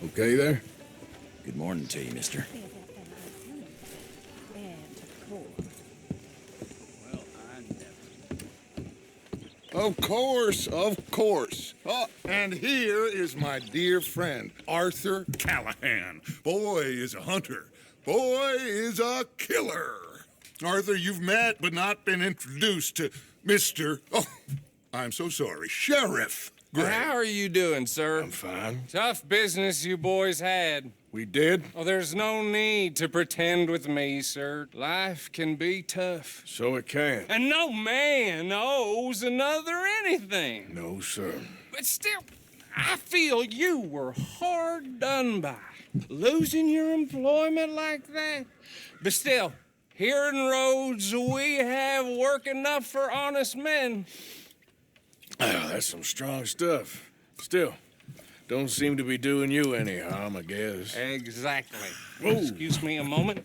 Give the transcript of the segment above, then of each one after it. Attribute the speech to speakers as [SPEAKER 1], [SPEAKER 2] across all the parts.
[SPEAKER 1] Okay there?
[SPEAKER 2] Good morning to you, mister.
[SPEAKER 1] Of course, of course. Oh, and here is my dear friend, Arthur Callahan. Boy is a hunter. Boy is a killer. Arthur, you've met but not been introduced to Mr. Oh, I'm so sorry, Sheriff Gray.
[SPEAKER 3] How are you doing, sir?
[SPEAKER 1] I'm fine.
[SPEAKER 3] Tough business you boys had.
[SPEAKER 1] We did?
[SPEAKER 3] Oh, there's no need to pretend with me, sir. Life can be tough.
[SPEAKER 1] So it can.
[SPEAKER 3] And no man owes another anything.
[SPEAKER 1] No, sir.
[SPEAKER 3] But still, I feel you were hard done by. Losing your employment like that. But still, here in Rhodes, we have work enough for honest men.
[SPEAKER 1] Oh, that's some strong stuff. Still, don't seem to be doing you any harm, I guess.
[SPEAKER 3] Exactly.
[SPEAKER 1] Whoa.
[SPEAKER 3] Excuse me a moment.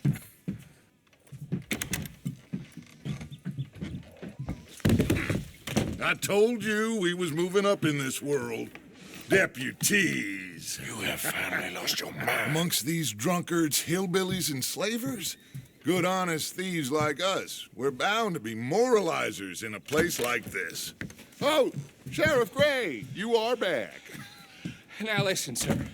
[SPEAKER 1] I told you we was moving up in this world. Deputies. You have finally lost your mind. Amongst these drunkards, hillbillies, and slavers? Good, honest thieves like us. We're bound to be moralizers in a place like this. Oh, Sheriff Gray, you are back.
[SPEAKER 3] Now listen, sir.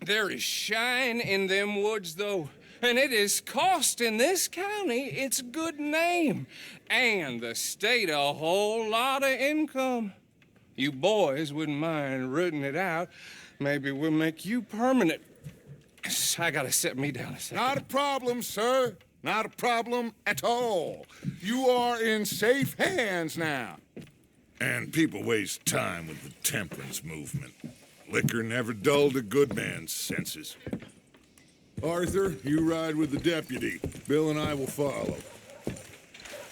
[SPEAKER 3] There is shine in them woods, though, and it is costing this county its good name and the state a whole lot of income. You boys wouldn't mind rooting it out. Maybe we'll make you permanent. I gotta set me down a second.
[SPEAKER 1] Not a problem, sir. Not a problem at all. You are in safe hands now. And people waste time with the temperance movement. Liquor never dulled a good man's senses. Arthur, you ride with the deputy. Bill and I will follow.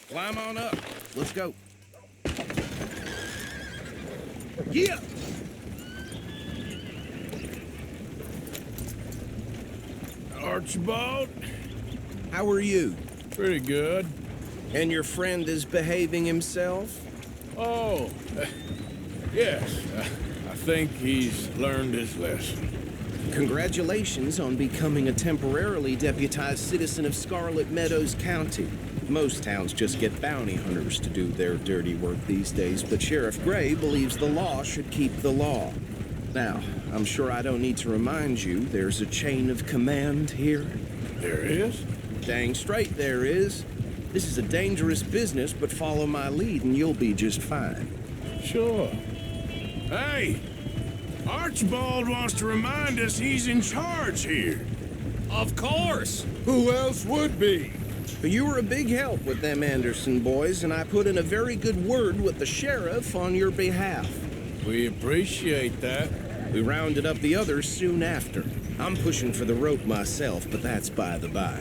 [SPEAKER 4] Climb on up. Let's go. Yeah!
[SPEAKER 5] Archibald?
[SPEAKER 4] How are you?
[SPEAKER 5] Pretty good.
[SPEAKER 4] And your friend is behaving himself?
[SPEAKER 5] Oh, yes. I think he's learned his lesson.
[SPEAKER 4] Congratulations on becoming a temporarily deputized citizen of Scarlet Meadows County. Most towns just get bounty hunters to do their dirty work these days, but Sheriff Gray believes the law should keep the law. Now, I'm sure I don't need to remind you there's a chain of command here.
[SPEAKER 5] There is?
[SPEAKER 4] Dang straight there is. This is a dangerous business, but follow my lead and you'll be just fine.
[SPEAKER 5] Sure. Hey! Archibald wants to remind us he's in charge here.
[SPEAKER 3] Of course.
[SPEAKER 1] Who else would be?
[SPEAKER 4] You were a big help with them Anderson boys, and I put in a very good word with the sheriff on your behalf.
[SPEAKER 5] We appreciate that.
[SPEAKER 4] We rounded up the others soon after. I'm pushing for the rope myself, but that's by the by.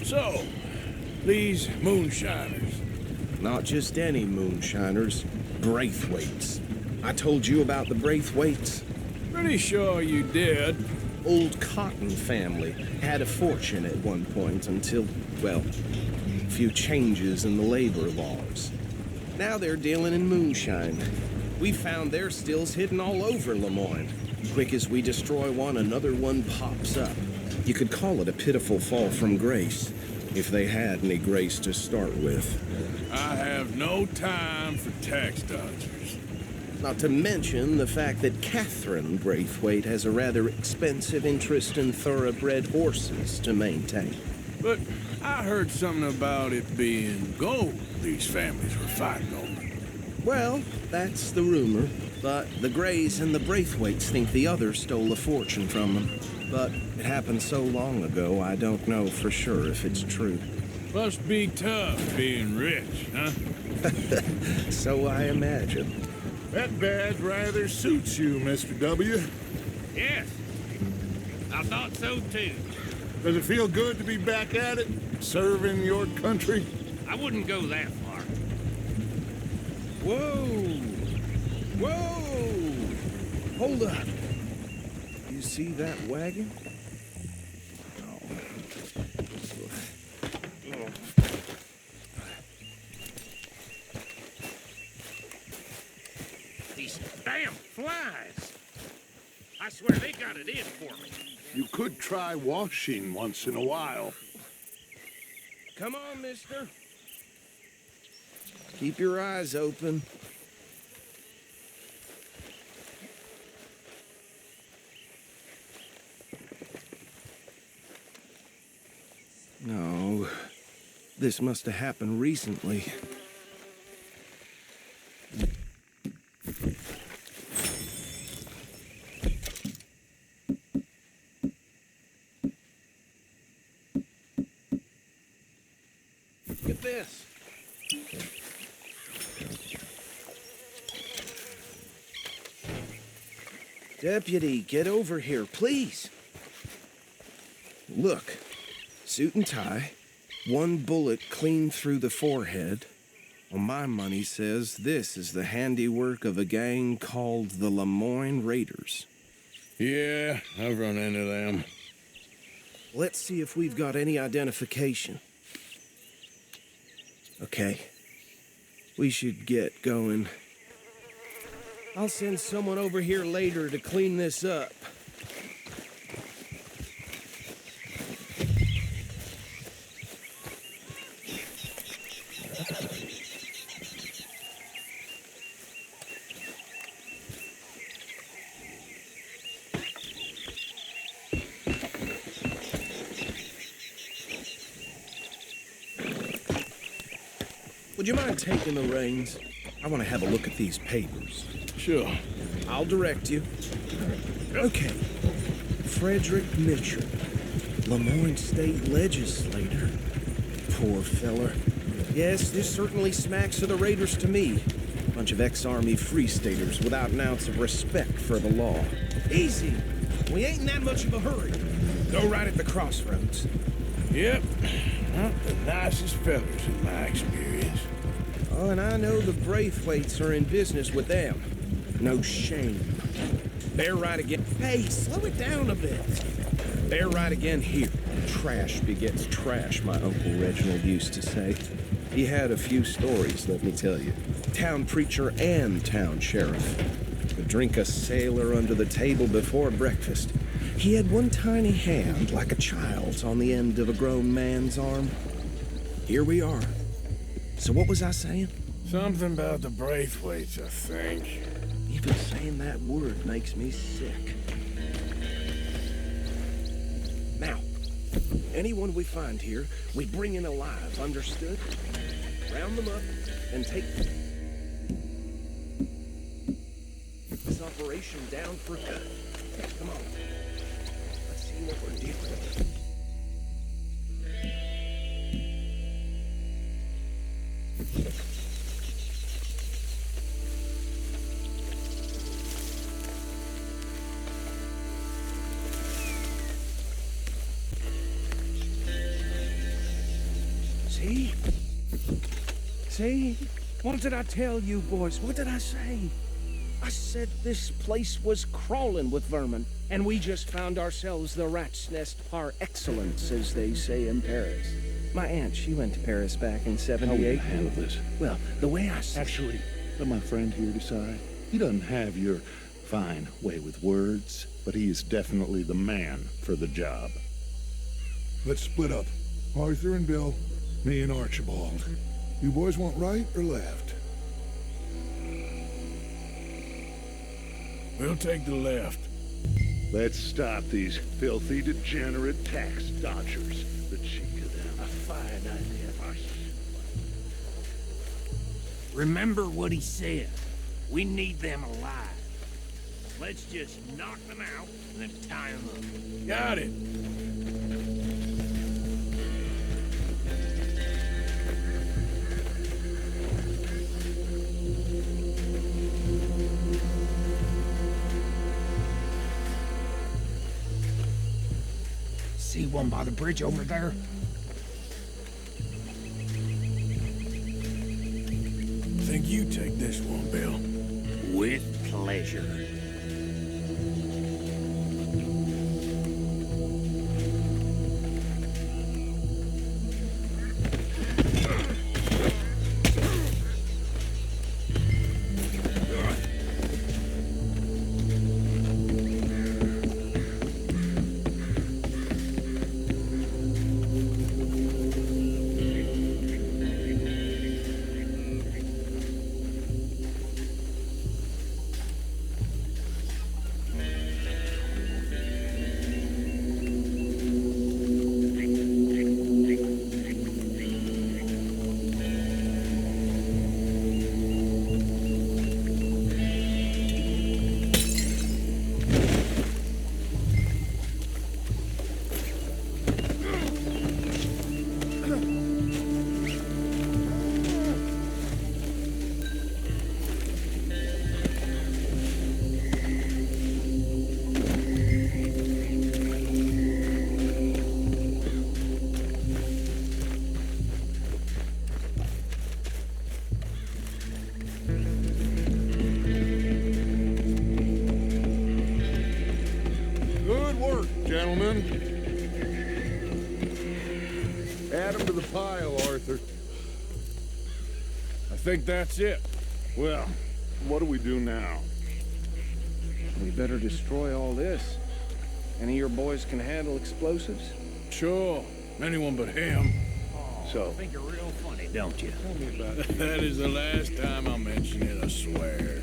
[SPEAKER 5] So, these moonshiners.
[SPEAKER 4] Not just any moonshiners, Braithwaites. I told you about the Braithwaites.
[SPEAKER 5] Pretty sure you did.
[SPEAKER 4] Old Cotton family had a fortune at one point until, well, a few changes in the labor laws. Now they're dealing in moonshine. We found their stills hidden all over Lemoyne. Quick as we destroy one, another one pops up. You could call it a pitiful fall from grace, if they had any grace to start with.
[SPEAKER 5] I have no time for tax dodgers.
[SPEAKER 4] Not to mention the fact that Catherine Braithwaite has a rather expensive interest in thoroughbred horses to maintain.
[SPEAKER 5] But I heard something about it being gold these families were fighting over.
[SPEAKER 4] Well, that's the rumor. But the Grays and the Braithwaites think the other stole a fortune from them. But it happened so long ago, I don't know for sure if it's true.
[SPEAKER 5] Must be tough being rich, huh?
[SPEAKER 4] So I imagine.
[SPEAKER 1] That badge rather suits you, Mr. W.
[SPEAKER 6] Yes, I thought so too.
[SPEAKER 1] Does it feel good to be back at it, serving your country?
[SPEAKER 6] I wouldn't go that far.
[SPEAKER 4] Whoa! Whoa! Hold up. You see that wagon?
[SPEAKER 6] These damn flies. I swear they got it in for me.
[SPEAKER 1] You could try washing once in a while.
[SPEAKER 4] Come on, mister. Keep your eyes open. No, this must have happened recently. Get this. Deputy, get over here, please. Look, suit and tie, one bullet clean through the forehead. Well, my money says this is the handiwork of a gang called the Lemoyne Raiders.
[SPEAKER 5] Yeah, I've run into them.
[SPEAKER 4] Let's see if we've got any identification. Okay, we should get going. I'll send someone over here later to clean this up. Would you mind taking the reins? I want to have a look at these papers.
[SPEAKER 5] Sure.
[SPEAKER 4] I'll direct you. Okay. Frederick Mitchell, Lemoyne State Legislator. Poor feller. Yes, this certainly smacks of the Raiders to me. Bunch of ex-Army Free Staters without an ounce of respect for the law. Easy. We ain't in that much of a hurry. Go right at the crossroads.
[SPEAKER 5] Yep. Not the nicest fellas in my experience.
[SPEAKER 4] Oh, and I know the Braithwaites are in business with them. No shame. Bear right again. Hey, slow it down a bit. Bear right again here. Trash begets trash, my Uncle Reginald used to say. He had a few stories, let me tell you. Town preacher and town sheriff. Could drink a sailor under the table before breakfast. He had one tiny hand, like a child's, on the end of a grown man's arm. Here we are. So what was I saying?
[SPEAKER 5] Something about the Braithwaites, I think.
[SPEAKER 4] Even saying that word makes me sick. Now, anyone we find here, we bring in alive, understood? Round them up and take this operation down for good. Come on. Let's see what we're dealing with. See? See? What did I tell you, boys? What did I say? I said this place was crawling with vermin, and we just found ourselves the rat's nest par excellence, as they say in Paris. My aunt, she went to Paris back in
[SPEAKER 7] How will you
[SPEAKER 4] '78.
[SPEAKER 7] handle this?
[SPEAKER 4] Well, the way I see
[SPEAKER 7] Actually, let my friend here decide. He doesn't have your fine way with words, but he is definitely the man for the job.
[SPEAKER 1] Let's split up. Arthur and Bill, me and Archibald. You boys want right or left?
[SPEAKER 5] We'll take the left.
[SPEAKER 7] Let's stop these filthy, degenerate tax dodgers. The cheek of them.
[SPEAKER 5] A fine idea.
[SPEAKER 6] Remember what he said. We need them alive. Let's just knock them out and then tie them up.
[SPEAKER 5] Got it.
[SPEAKER 6] See one by the bridge over there?
[SPEAKER 5] Think you take this one, Bill.
[SPEAKER 6] With pleasure.
[SPEAKER 1] Good work, gentlemen. Add them to the pile, Arthur.
[SPEAKER 5] I think that's it.
[SPEAKER 7] Well, what do we do now?
[SPEAKER 4] We better destroy all this. Any of your boys can handle explosives?
[SPEAKER 5] Sure. Anyone but him.
[SPEAKER 7] So,
[SPEAKER 6] I think you're real funny, don't you?
[SPEAKER 7] tell me about it.
[SPEAKER 5] That is the last time I'll mention it, I swear.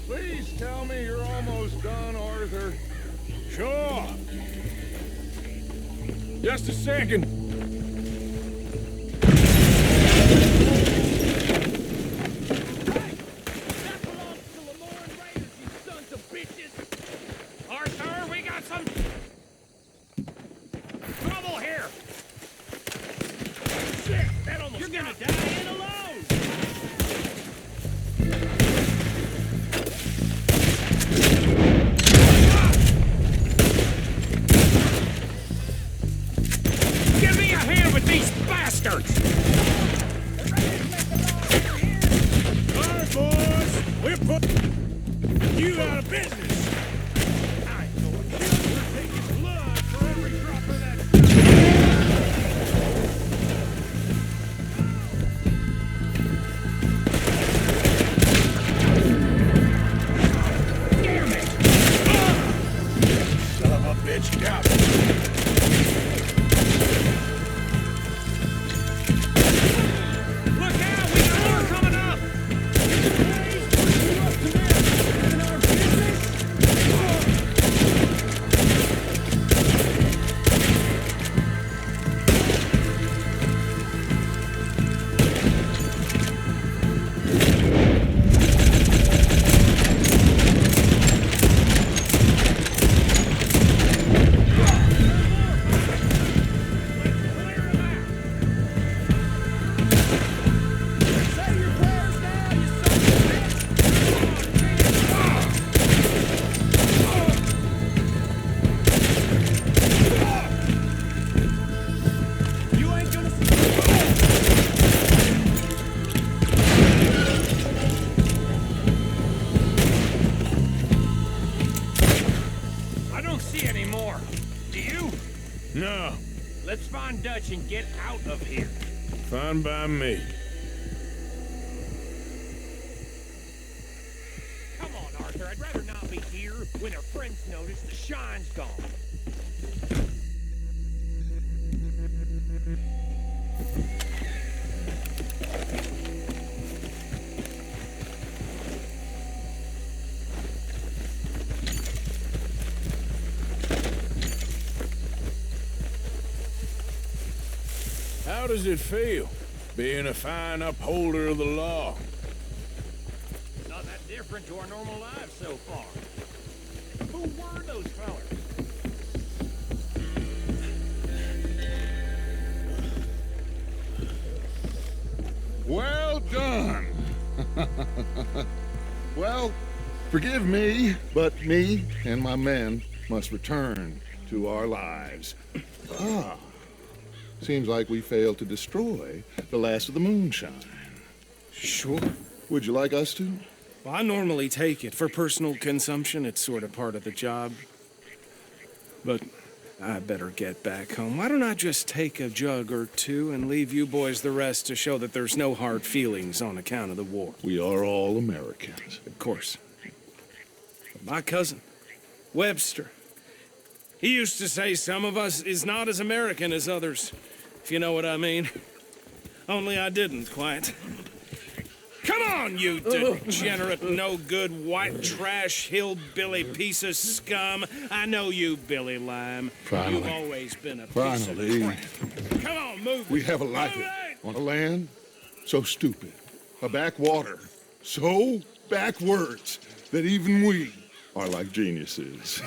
[SPEAKER 1] Please tell me you're almost done, Arthur.
[SPEAKER 5] Sure. Just a second.
[SPEAKER 6] Arthur, we got some trouble here. Shit, that almost you're gonna die in alone. Give me a hand with these bastards.
[SPEAKER 5] All right, boys. We're putting you out of business.
[SPEAKER 6] I ain't going to kill. We're taking blood for every drop of that. Damn it!
[SPEAKER 5] Son of a bitch, got
[SPEAKER 6] Look out! We got more coming up! You ain't gonna I don't see any more. Do you?
[SPEAKER 5] No.
[SPEAKER 6] Let's find Dutch and get out of here.
[SPEAKER 5] Fine by me.
[SPEAKER 6] Come on, Arthur. I'd rather not be here when our friends notice the shine's gone.
[SPEAKER 5] How does it feel, being a fine upholder of the law?
[SPEAKER 6] Not that different to our normal lives so far. Who were those fellas?
[SPEAKER 1] Well done. Well, forgive me, but me and my men must return to our lives. Seems like we failed to destroy the last of the moonshine.
[SPEAKER 4] Sure.
[SPEAKER 1] Would you like us to?
[SPEAKER 4] Well, I normally take it for personal consumption. It's sort of part of the job. But I better get back home. Why don't I just take a jug or two and leave you boys the rest to show that there's no hard feelings on account of the war?
[SPEAKER 1] We are all Americans.
[SPEAKER 4] Of course. But my cousin, Webster, he used to say some of us is not as American as others, if you know what I mean. Only I didn't quite. Come on!
[SPEAKER 5] on, you degenerate, no-good, white trash, hillbilly piece of scum. I know you, Billy Lime.
[SPEAKER 1] Finally.
[SPEAKER 5] You've always been a piece
[SPEAKER 1] Finally.
[SPEAKER 5] of crap. Come on, move
[SPEAKER 1] We
[SPEAKER 5] it.
[SPEAKER 1] have a life
[SPEAKER 5] Move it.
[SPEAKER 1] on a land so stupid, a backwater so backwards that even we are like geniuses.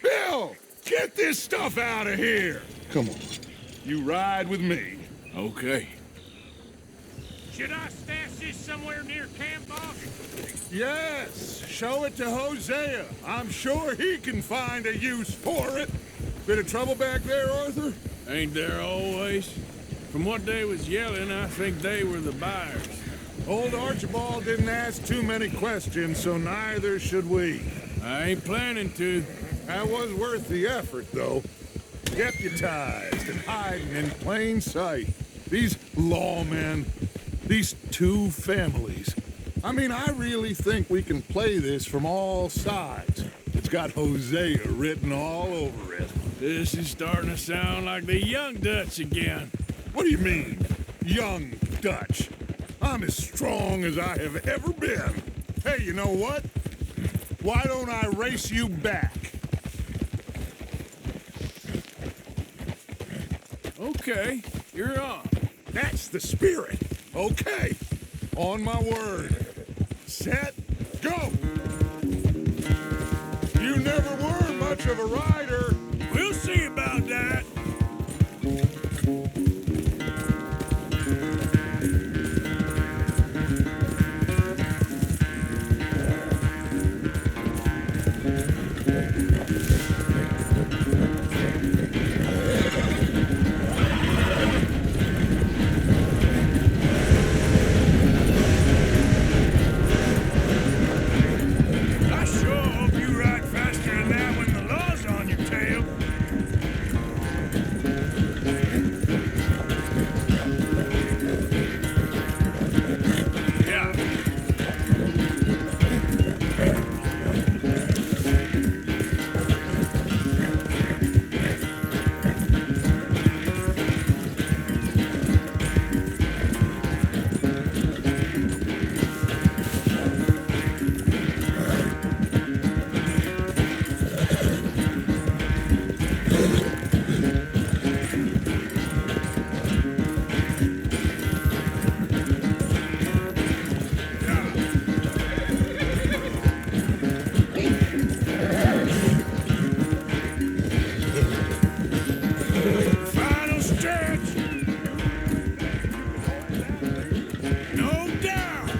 [SPEAKER 1] Bill, get this stuff out of here. Come on, you ride with me.
[SPEAKER 5] Okay.
[SPEAKER 6] Should I stash this somewhere near camp, boss?
[SPEAKER 1] Yes, show it to Hosea. I'm sure he can find a use for it. Bit of trouble back there, Arthur?
[SPEAKER 5] Ain't there always? From what they was yelling, I think they were the buyers.
[SPEAKER 1] Old Archibald didn't ask too many questions, so neither should we.
[SPEAKER 5] I ain't planning to.
[SPEAKER 1] That was worth the effort, though. Deputized and hiding in plain sight. These lawmen, these two families. I mean, I really think we can play this from all sides. It's got Hosea written all over it.
[SPEAKER 5] This is starting to sound like the Young Dutch again.
[SPEAKER 1] What do you mean, young Dutch? I'm as strong as I have ever been. Hey, you know what? Why don't I race you back?
[SPEAKER 5] Okay, you're on.
[SPEAKER 1] That's the spirit. Okay. On my word. Set, go. You never were much of a rider.
[SPEAKER 5] We'll see about that. I sure hope you ride faster than that when the law's on your tail. Yeah. Final stretch. No doubt.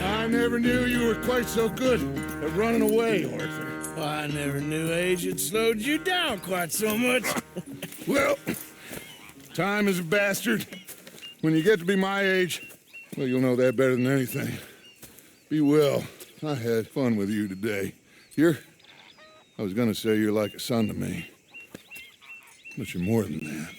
[SPEAKER 1] I never knew you were quite so good at running away, Arthur.
[SPEAKER 5] Well, I never knew age had slowed you down quite so much.
[SPEAKER 1] Well, time is a bastard. When you get to be my age, well, you'll know that better than anything. Be well. I had fun with you today. I was gonna say you're like a son to me. But you're more than that.